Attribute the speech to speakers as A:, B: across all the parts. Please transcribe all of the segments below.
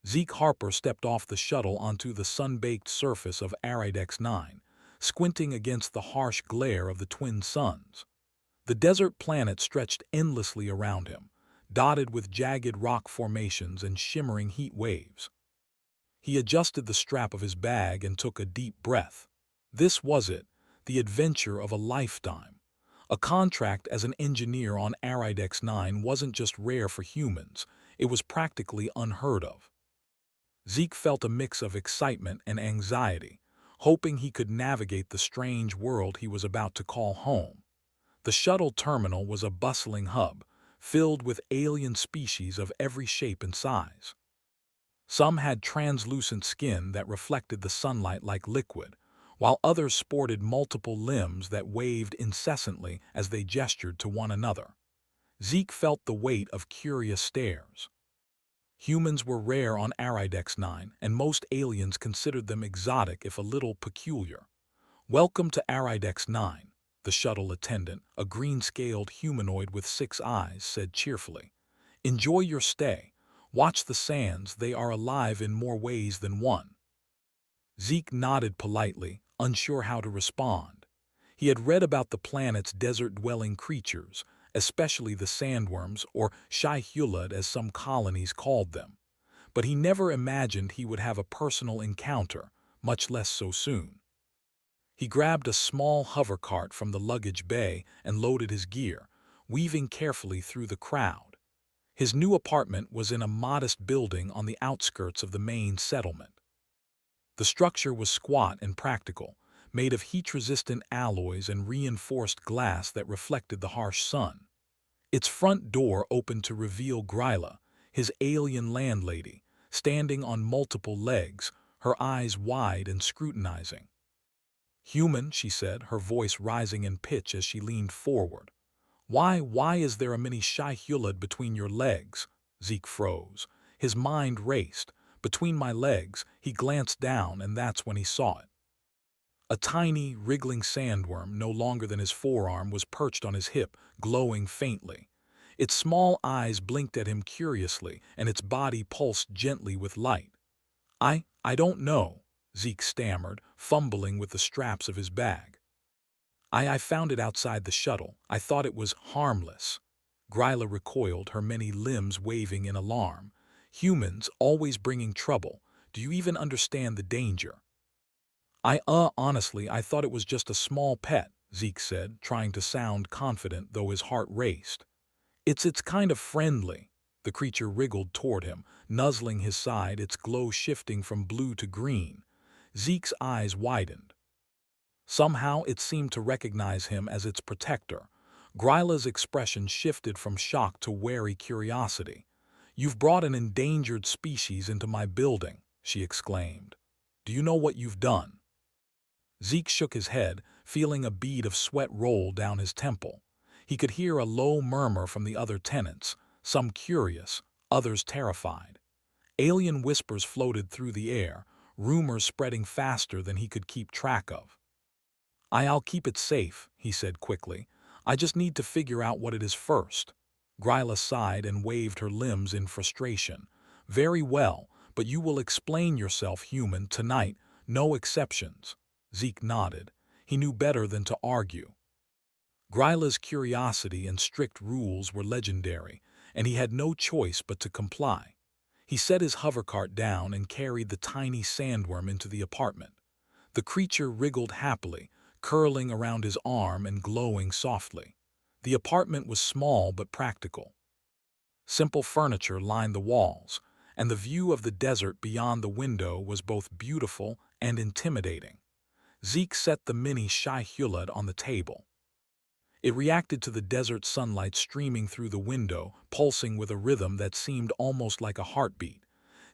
A: Zeke Harper stepped off the shuttle onto the sun-baked surface of Aridex 9, squinting against the harsh glare of the twin suns. The desert planet stretched endlessly around him, dotted with jagged rock formations and shimmering heat waves. He adjusted the strap of his bag and took a deep breath. This was it, the adventure of a lifetime. A contract as an engineer on Aridex 9 wasn't just rare for humans, it was practically unheard of. Zeke felt a mix of excitement and anxiety, hoping he could navigate the strange world he was about to call home. The shuttle terminal was a bustling hub, filled with alien species of every shape and size. Some had translucent skin that reflected the sunlight like liquid, while others sported multiple limbs that waved incessantly as they gestured to one another. Zeke felt the weight of curious stares. Humans were rare on Aridex 9, and most aliens considered them exotic if a little peculiar. "Welcome to Aridex 9, the shuttle attendant, a green-scaled humanoid with 6 eyes, said cheerfully. "Enjoy your stay. Watch the sands, they are alive in more ways than one." Zeke nodded politely, unsure how to respond. He had read about the planet's desert-dwelling creatures, especially the sandworms, or Shai-Hulud as some colonies called them. But he never imagined he would have a personal encounter, much less so soon. He grabbed a small hover cart from the luggage bay and loaded his gear, weaving carefully through the crowd. His new apartment was in a modest building on the outskirts of the main settlement. The structure was squat and practical, made of heat-resistant alloys and reinforced glass that reflected the harsh sun. Its front door opened to reveal Gryla, his alien landlady, standing on multiple legs, her eyes wide and scrutinizing. "Human," she said, her voice rising in pitch as she leaned forward. Why is there a mini Shai-Hulud between your legs?" Zeke froze. His mind raced. Between my legs, he glanced down, and that's when he saw it. A tiny, wriggling sandworm, no longer than his forearm, was perched on his hip, glowing faintly. Its small eyes blinked at him curiously, and its body pulsed gently with light. I don't know," Zeke stammered, fumbling with the straps of his bag. I found it outside the shuttle. I thought it was harmless." Gryla recoiled, her many limbs waving in alarm. "Humans, always bringing trouble. Do you even understand the danger?" Honestly, I thought it was just a small pet," Zeke said, trying to sound confident though his heart raced. It's kind of friendly." The creature wriggled toward him, nuzzling his side, its glow shifting from blue to green. Zeke's eyes widened. Somehow it seemed to recognize him as its protector. Gryla's expression shifted from shock to wary curiosity. "You've brought an endangered species into my building," she exclaimed. "Do you know what you've done?" Zeke shook his head, feeling a bead of sweat roll down his temple. He could hear a low murmur from the other tenants, some curious, others terrified. Alien whispers floated through the air, rumors spreading faster than he could keep track of. "I'll keep it safe," he said quickly. "I just need to figure out what it is first." Gryla sighed and waved her limbs in frustration. "Very well, but you will explain yourself, human, tonight, no exceptions." Zeke nodded. He knew better than to argue. Gryla's curiosity and strict rules were legendary, and he had no choice but to comply. He set his hovercart down and carried the tiny sandworm into the apartment. The creature wriggled happily, curling around his arm and glowing softly. The apartment was small but practical. Simple furniture lined the walls, and the view of the desert beyond the window was both beautiful and intimidating. Zeke set the mini Shai-Hulud on the table. It reacted to the desert sunlight streaming through the window, pulsing with a rhythm that seemed almost like a heartbeat.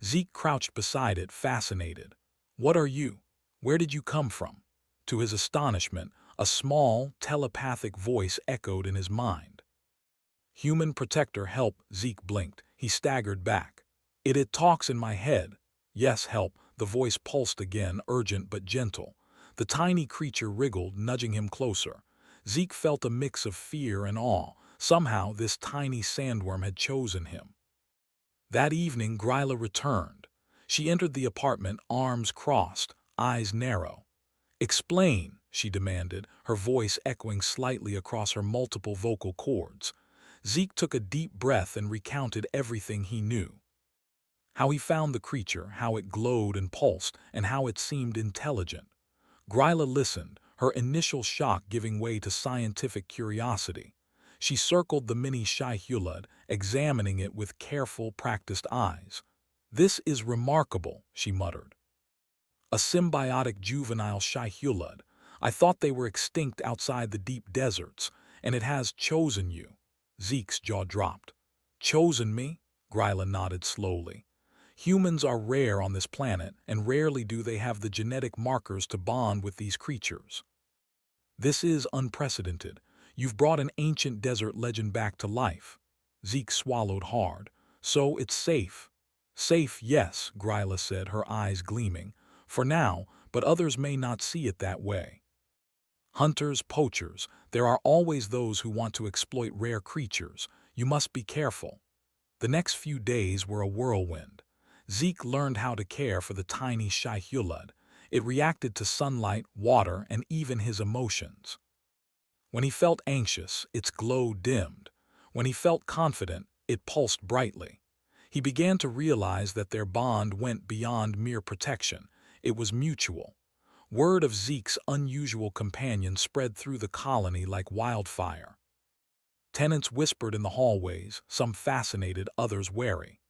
A: Zeke crouched beside it, fascinated. "What are you? Where did you come from?" To his astonishment, a small, telepathic voice echoed in his mind. "Human protector, help," Zeke blinked. He staggered back. It talks in my head." "Yes, help." The voice pulsed again, urgent but gentle. The tiny creature wriggled, nudging him closer. Zeke felt a mix of fear and awe. Somehow this tiny sandworm had chosen him. That evening Gryla returned. She entered the apartment, arms crossed, eyes narrow. "Explain," she demanded, her voice echoing slightly across her multiple vocal cords. Zeke took a deep breath and recounted everything he knew. How he found the creature, how it glowed and pulsed, and how it seemed intelligent. Gryla listened, her initial shock giving way to scientific curiosity. She circled the mini Shai-Hulud, examining it with careful, practiced eyes. "This is remarkable," she muttered. "A symbiotic juvenile Shai-Hulud. I thought they were extinct outside the deep deserts, and it has chosen you." Zeke's jaw dropped. "Chosen me?" Gryla nodded slowly. "Humans are rare on this planet, and rarely do they have the genetic markers to bond with these creatures. This is unprecedented. You've brought an ancient desert legend back to life." Zeke swallowed hard. "So it's safe." "Safe, yes," Gryla said, her eyes gleaming. "For now, but others may not see it that way. Hunters, poachers, there are always those who want to exploit rare creatures. You must be careful." The next few days were a whirlwind. Zeke learned how to care for the tiny Shai-Hulud. It reacted to sunlight, water, and even his emotions. When he felt anxious, its glow dimmed. When he felt confident, it pulsed brightly. He began to realize that their bond went beyond mere protection. It was mutual. Word of Zeke's unusual companion spread through the colony like wildfire. Tenants whispered in the hallways, some fascinated, others wary.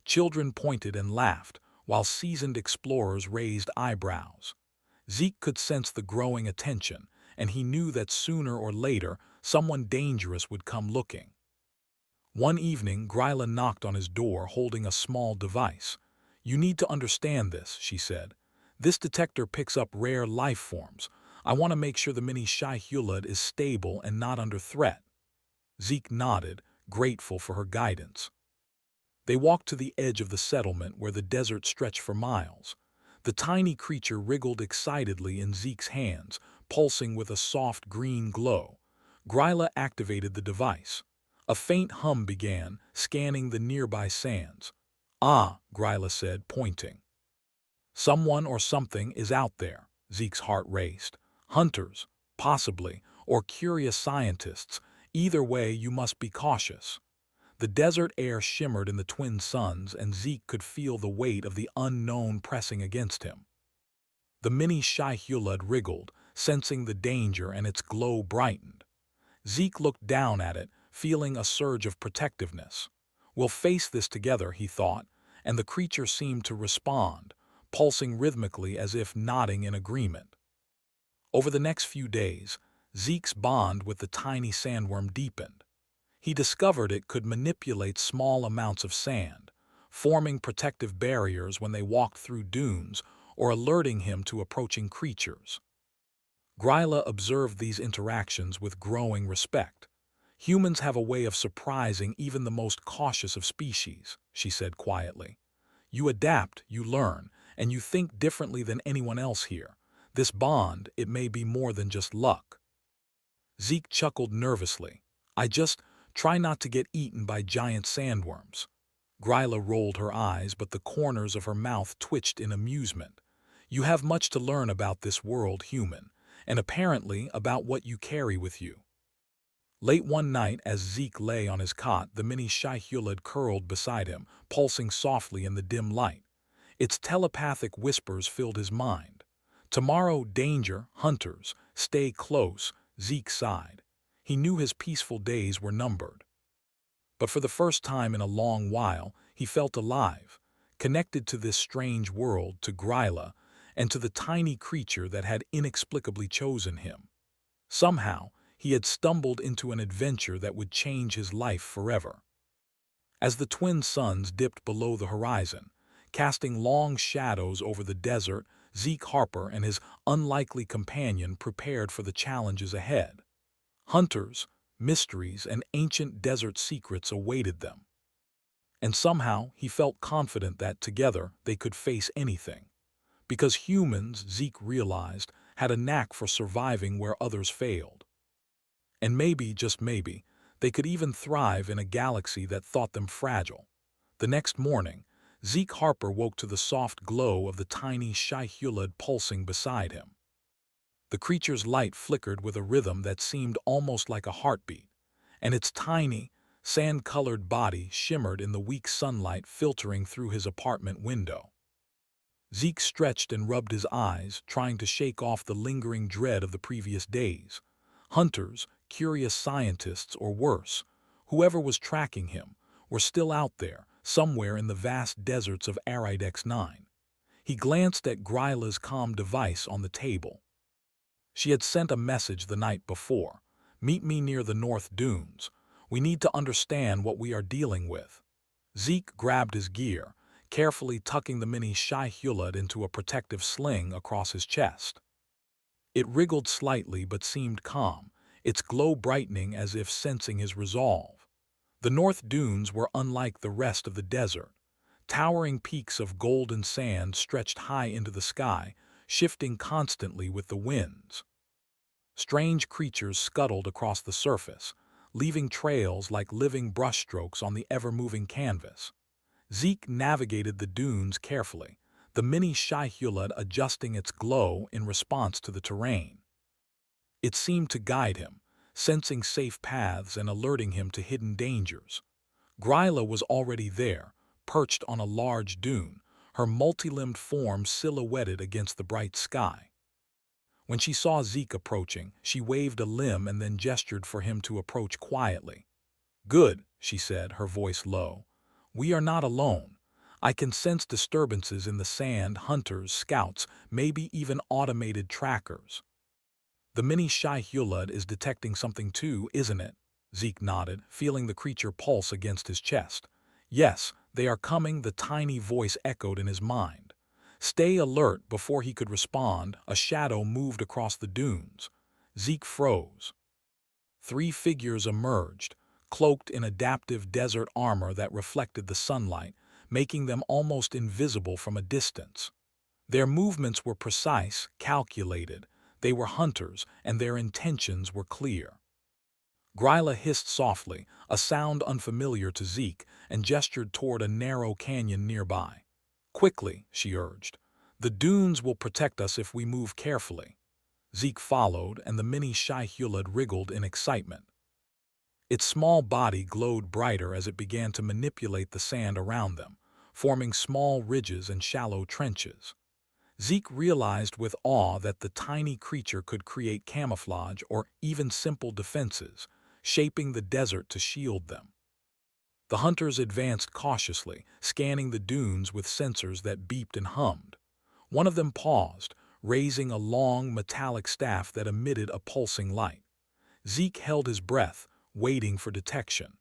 A: Children pointed and laughed, while seasoned explorers raised eyebrows. Zeke could sense the growing attention, and he knew that sooner or later someone dangerous would come looking. One evening, Gryla knocked on his door holding a small device. "You need to understand this," she said. "This detector picks up rare life forms. I want to make sure the mini Shai-Hulud is stable and not under threat." Zeke nodded, grateful for her guidance. They walked to the edge of the settlement where the desert stretched for miles. The tiny creature wriggled excitedly in Zeke's hands, pulsing with a soft green glow. Gryla activated the device. A faint hum began, scanning the nearby sands. "Ah," Gryla said, pointing. "Someone or something is out there." Zeke's heart raced. "Hunters, possibly, or curious scientists. Either way, you must be cautious." The desert air shimmered in the twin suns, and Zeke could feel the weight of the unknown pressing against him. The mini Shai-Hulud wriggled, sensing the danger, and its glow brightened. Zeke looked down at it, feeling a surge of protectiveness. "We'll face this together," he thought, and the creature seemed to respond, pulsing rhythmically as if nodding in agreement. Over the next few days, Zeke's bond with the tiny sandworm deepened. He discovered it could manipulate small amounts of sand, forming protective barriers when they walked through dunes or alerting him to approaching creatures. Gryla observed these interactions with growing respect. "Humans have a way of surprising even the most cautious of species," she said quietly. "You adapt, you learn, and you think differently than anyone else here. This bond, it may be more than just luck." Zeke chuckled nervously. "I just try not to get eaten by giant sandworms." Gryla rolled her eyes, but the corners of her mouth twitched in amusement. "You have much to learn about this world, human, and apparently about what you carry with you." Late one night, as Zeke lay on his cot, the mini Shai-Hulud curled beside him, pulsing softly in the dim light. Its telepathic whispers filled his mind. "Tomorrow, danger, hunters, stay close," Zeke sighed. He knew his peaceful days were numbered. But for the first time in a long while, he felt alive, connected to this strange world, to Gryla, and to the tiny creature that had inexplicably chosen him. Somehow, he had stumbled into an adventure that would change his life forever. As the twin suns dipped below the horizon, casting long shadows over the desert, Zeke Harper and his unlikely companion prepared for the challenges ahead. Hunters, mysteries, and ancient desert secrets awaited them. And somehow he felt confident that together they could face anything. Because humans, Zeke realized, had a knack for surviving where others failed. And maybe, just maybe, they could even thrive in a galaxy that thought them fragile. The next morning, Zeke Harper woke to the soft glow of the tiny Shai-Hulud pulsing beside him. The creature's light flickered with a rhythm that seemed almost like a heartbeat, and its tiny, sand-colored body shimmered in the weak sunlight filtering through his apartment window. Zeke stretched and rubbed his eyes, trying to shake off the lingering dread of the previous days. Hunters, curious scientists, or worse, whoever was tracking him, were still out there, somewhere in the vast deserts of Aridex 9. He glanced at Gryla's comm device on the table. She had sent a message the night before. "Meet me near the North Dunes. We need to understand what we are dealing with." Zeke grabbed his gear, carefully tucking the mini Shai-Hulud into a protective sling across his chest. It wriggled slightly but seemed calm, its glow brightening as if sensing his resolve. The North Dunes were unlike the rest of the desert. Towering peaks of golden sand stretched high into the sky, shifting constantly with the winds. Strange creatures scuttled across the surface, leaving trails like living brushstrokes on the ever-moving canvas. Zeke navigated the dunes carefully, the mini Shai-Hulud adjusting its glow in response to the terrain. It seemed to guide him, sensing safe paths and alerting him to hidden dangers. Gryla was already there, perched on a large dune, her multi-limbed form silhouetted against the bright sky. When she saw Zeke approaching, she waved a limb and then gestured for him to approach quietly. "Good," she said, her voice low. "We are not alone. I can sense disturbances in the sand, hunters, scouts, maybe even automated trackers." "The mini Shai-Hulud is detecting something too, isn't it?" Zeke nodded, feeling the creature pulse against his chest. "Yes, they are coming," the tiny voice echoed in his mind. Stay alert. Before he could respond, a shadow moved across the dunes. Zeke froze. 3 figures emerged, cloaked in adaptive desert armor that reflected the sunlight, making them almost invisible from a distance. Their movements were precise, calculated. They were hunters, and their intentions were clear. Gryla hissed softly, a sound unfamiliar to Zeke, and gestured toward a narrow canyon nearby. "Quickly," she urged. "The dunes will protect us if we move carefully." Zeke followed, and the mini Shai-Hulud wriggled in excitement. Its small body glowed brighter as it began to manipulate the sand around them, forming small ridges and shallow trenches. Zeke realized with awe that the tiny creature could create camouflage or even simple defenses, shaping the desert to shield them. The hunters advanced cautiously, scanning the dunes with sensors that beeped and hummed. One of them paused, raising a long, metallic staff that emitted a pulsing light. Zeke held his breath, waiting for detection.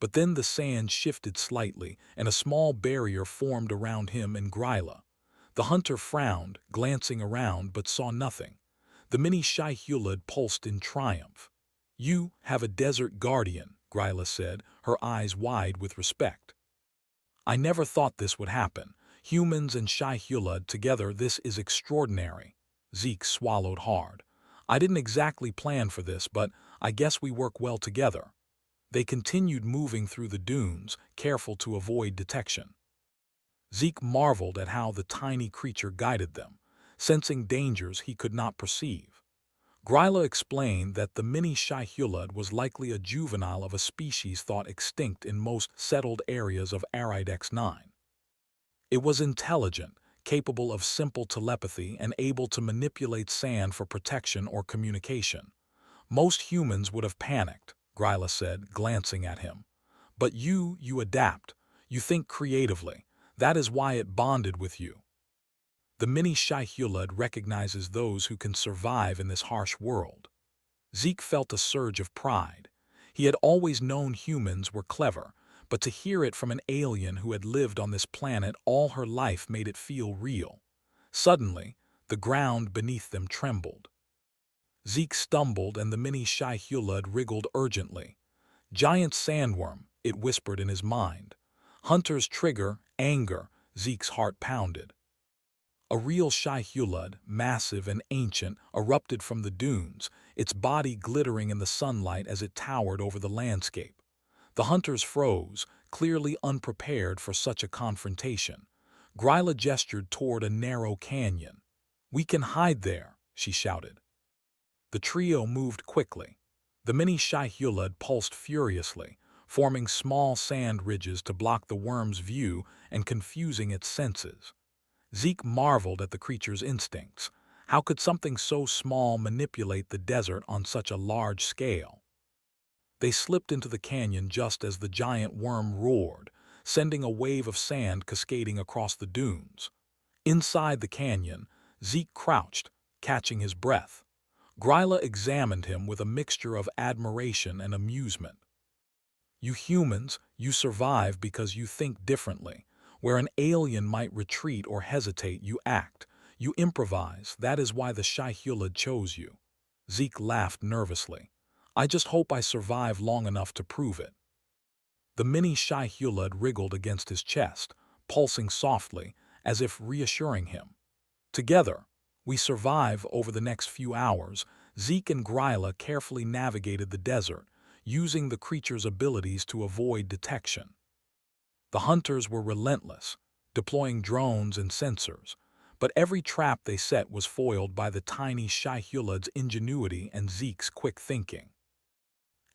A: But then the sand shifted slightly, and a small barrier formed around him and Gryla. The hunter frowned, glancing around, but saw nothing. The mini Shai-Hulud pulsed in triumph. "You have a desert guardian," Gryla said, her eyes wide with respect. "I never thought this would happen. Humans and Shai-Hulud together, this is extraordinary." Zeke swallowed hard. "I didn't exactly plan for this, but I guess we work well together." They continued moving through the dunes, careful to avoid detection. Zeke marveled at how the tiny creature guided them, sensing dangers he could not perceive. Gryla explained that the mini Shai-Hulud was likely a juvenile of a species thought extinct in most settled areas of Aridex 9. It was intelligent, capable of simple telepathy, and able to manipulate sand for protection or communication. "Most humans would have panicked," Gryla said, glancing at him. "But you adapt. You think creatively. That is why it bonded with you." The mini Shai-Hulud recognizes those who can survive in this harsh world. Zeke felt a surge of pride. He had always known humans were clever, but to hear it from an alien who had lived on this planet all her life made it feel real. Suddenly, the ground beneath them trembled. Zeke stumbled and the mini Shai-Hulud wriggled urgently. "Giant sandworm," it whispered in his mind. "Hunter's trigger, anger," Zeke's heart pounded. A real Shai-Hulud, massive and ancient, erupted from the dunes, its body glittering in the sunlight as it towered over the landscape. The hunters froze, clearly unprepared for such a confrontation. Gryla gestured toward a narrow canyon. "We can hide there," she shouted. The trio moved quickly. The mini Shai-Hulud pulsed furiously, forming small sand ridges to block the worm's view and confusing its senses. Zeke marveled at the creature's instincts. How could something so small manipulate the desert on such a large scale? They slipped into the canyon just as the giant worm roared, sending a wave of sand cascading across the dunes. Inside the canyon, Zeke crouched, catching his breath. Gryla examined him with a mixture of admiration and amusement. "You humans, you survive because you think differently. Where an alien might retreat or hesitate, you act. You improvise. That is why the Shai-Hulud chose you." Zeke laughed nervously. "I just hope I survive long enough to prove it." The mini Shai-Hulud wriggled against his chest, pulsing softly, as if reassuring him. Together, we survive. Over the next few hours, Zeke and Gryla carefully navigated the desert, using the creature's abilities to avoid detection. The hunters were relentless, deploying drones and sensors, but every trap they set was foiled by the tiny Shai-Hulud's ingenuity and Zeke's quick thinking.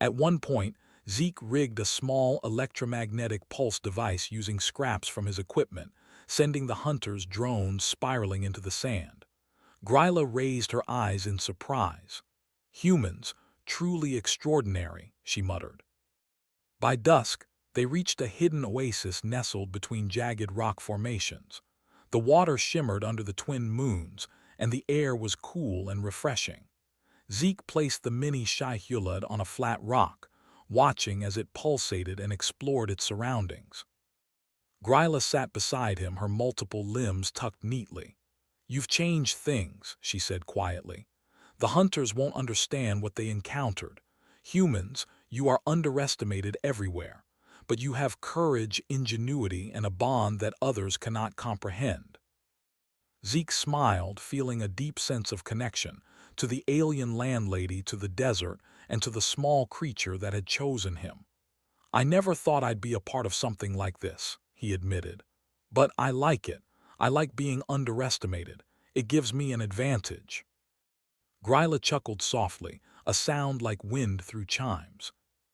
A: At one point, Zeke rigged a small electromagnetic pulse device using scraps from his equipment, sending the hunters' drones spiraling into the sand. Gryla raised her eyes in surprise. "Humans, truly extraordinary," she muttered. By dusk, they reached a hidden oasis nestled between jagged rock formations. The water shimmered under the twin moons, and the air was cool and refreshing. Zeke placed the mini Shai-Hulud on a flat rock, watching as it pulsated and explored its surroundings. Gryla sat beside him, her multiple limbs tucked neatly. "You've changed things," she said quietly. "The hunters won't understand what they encountered. Humans, you are underestimated everywhere, but you have courage, ingenuity, and a bond that others cannot comprehend." Zeke smiled, feeling a deep sense of connection to the alien landlady, to the desert, and to the small creature that had chosen him. "I never thought I'd be a part of something like this," he admitted. "But I like it. I like being underestimated. It gives me an advantage." Gryla chuckled softly, a sound like wind through chimes.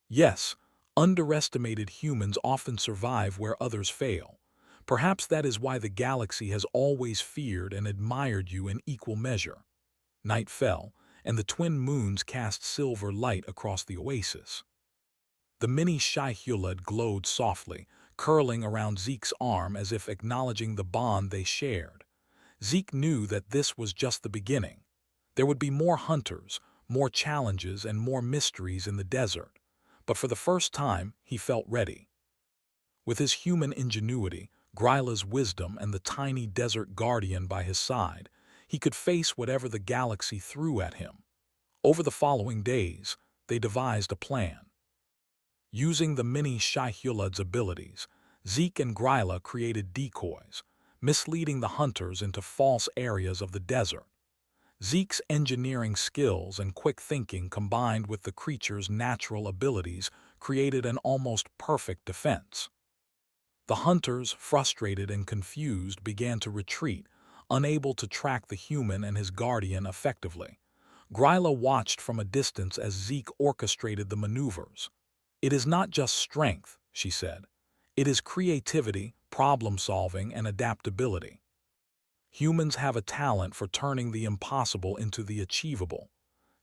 A: "Yes, underestimated humans often survive where others fail. Perhaps that is why the galaxy has always feared and admired you in equal measure." Night fell, and the twin moons cast silver light across the oasis. The mini Shai-Hulud glowed softly, curling around Zeke's arm as if acknowledging the bond they shared. Zeke knew that this was just the beginning. There would be more hunters, more challenges, and more mysteries in the desert. But for the first time, he felt ready. With his human ingenuity, Gryla's wisdom, and the tiny desert guardian by his side, he could face whatever the galaxy threw at him. Over the following days, they devised a plan. Using the mini Shai-Hulud's abilities, Zeke and Gryla created decoys, misleading the hunters into false areas of the desert. Zeke's engineering skills and quick thinking, combined with the creature's natural abilities, created an almost perfect defense. The hunters, frustrated and confused, began to retreat, unable to track the human and his guardian effectively. Gryla watched from a distance as Zeke orchestrated the maneuvers. "It is not just strength," she said. "It is creativity, problem-solving, and adaptability. Humans have a talent for turning the impossible into the achievable."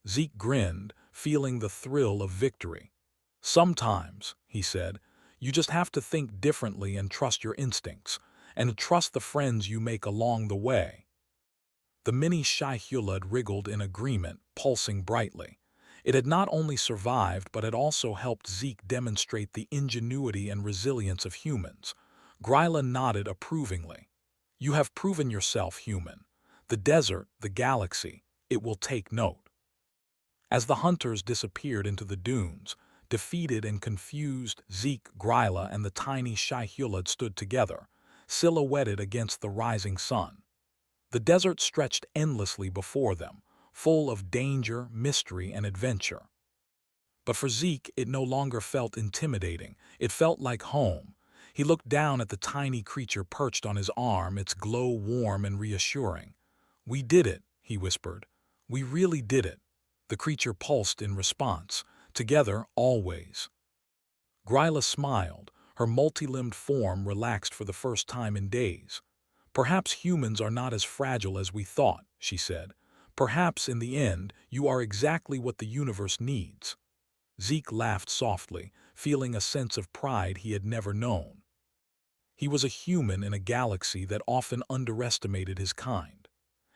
A: Zeke grinned, feeling the thrill of victory. "Sometimes," he said, "you just have to think differently and trust your instincts, and trust the friends you make along the way." The mini Shai-Hulud wriggled in agreement, pulsing brightly. It had not only survived, but had also helped Zeke demonstrate the ingenuity and resilience of humans. Gryla nodded approvingly. "You have proven yourself, human. The desert, the galaxy, it will take note." As the hunters disappeared into the dunes, defeated and confused, Zeke, Gryla, and the tiny Shai-Hulud stood together, silhouetted against the rising sun. The desert stretched endlessly before them, full of danger, mystery, and adventure. But for Zeke, it no longer felt intimidating. It felt like home, He looked down at the tiny creature perched on his arm, its glow warm and reassuring. "We did it," he whispered. "We really did it." The creature pulsed in response. "Together, always." Gryla smiled, her multi-limbed form relaxed for the first time in days. "Perhaps humans are not as fragile as we thought," she said. "Perhaps, in the end, you are exactly what the universe needs." Zeke laughed softly, feeling a sense of pride he had never known. He was a human in a galaxy that often underestimated his kind.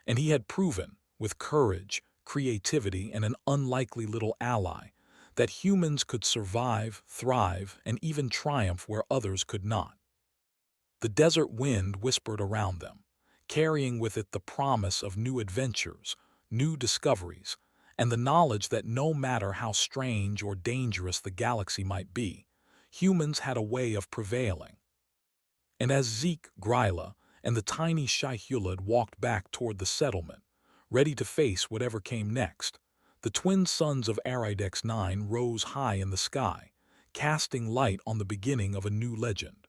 A: And he had proven, with courage, creativity, and an unlikely little ally, that humans could survive, thrive, and even triumph where others could not. The desert wind whispered around them, carrying with it the promise of new adventures, new discoveries, and the knowledge that no matter how strange or dangerous the galaxy might be, humans had a way of prevailing. And as Zeke, Gryla, and the tiny Shai-Hulud walked back toward the settlement, ready to face whatever came next, the twin suns of Aridex 9 rose high in the sky, casting light on the beginning of a new legend.